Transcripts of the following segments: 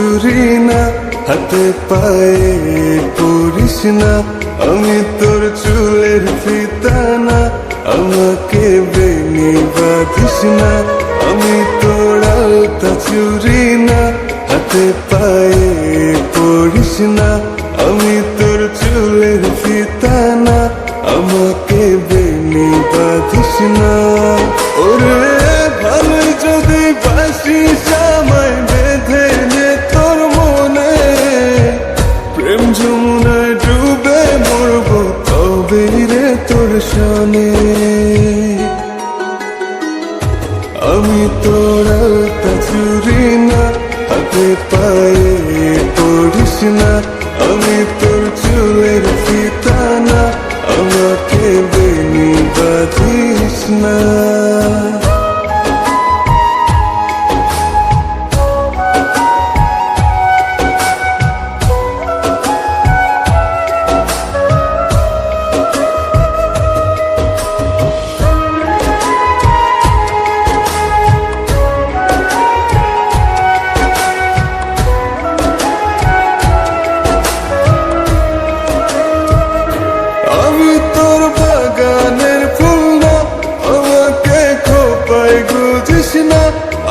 চুরি না, হাতে পায়ে পড়িস না, আমি তোর চুলের ফিতা না, আমাকে বেনি বাঁধিস না, আমি তোর আলতা চুরি না, হাতে পায়ে পড়িস না, আমি তোর চুলের ফিতা না, আমাকে বেনি বাঁধিস না। ওরে ভালো যদি বাসিস আমায় বেঁধে নে তোর মনে, প্রেম যমুনায় ডুবে মরবো তবে রে তোর সনে। আমি তোর আলতা চুরি না, হাতে পায়ে পড়িস না, আমি তোর চুলের ফিতা না, আমাকে বেনি বাঁধিস না।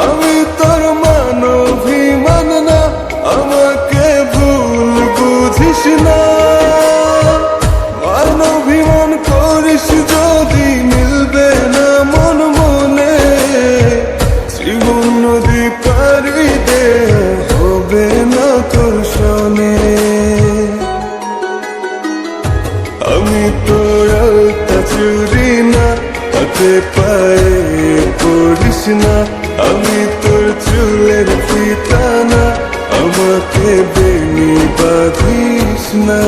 আমি তোর মানভিমান না, আমাকে ভুল বুঝিস না, মানভিমান করিস যদি মিলবে না মন মনে, জীবন নদী পারি দে হবে না তোর সনে। আমি তোর আলতা চুরি না, হাতে পায়ে পড়িস না, আমি তোর চুলের ফিতা না, আমাকে বেনি বাঁধিস না।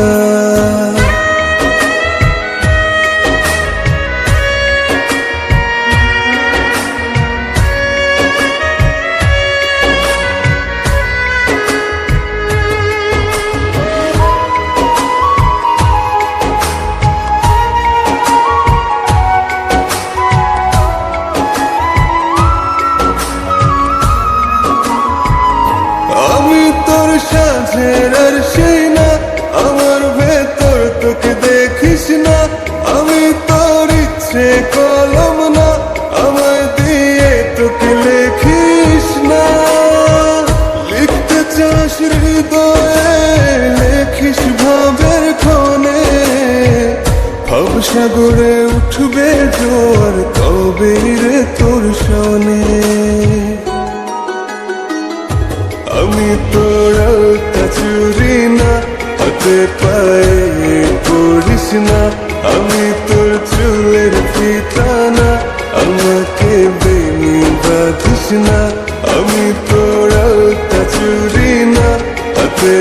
সাঁঝের আর সেই না, আমার ভেতর তোকে দেখিস না, আমি তোর ইচ্ছে কলম না, আমায় দিয়ে তোকে লেখিস না, লিখতে চাস হৃদয়ে লেখিস ভাবের ক্ষণে, ভবসাগরে উঠবে জোয়ার তবে রে তোর সনে। আমি তোর আলতা চুরি না, হাতে পায়ে পড়িস না, আমি তোর চুলের ফিতা না, আমাকে বেনি বাঁধিস না, আমি তোর আলতা চুরি না, হাতে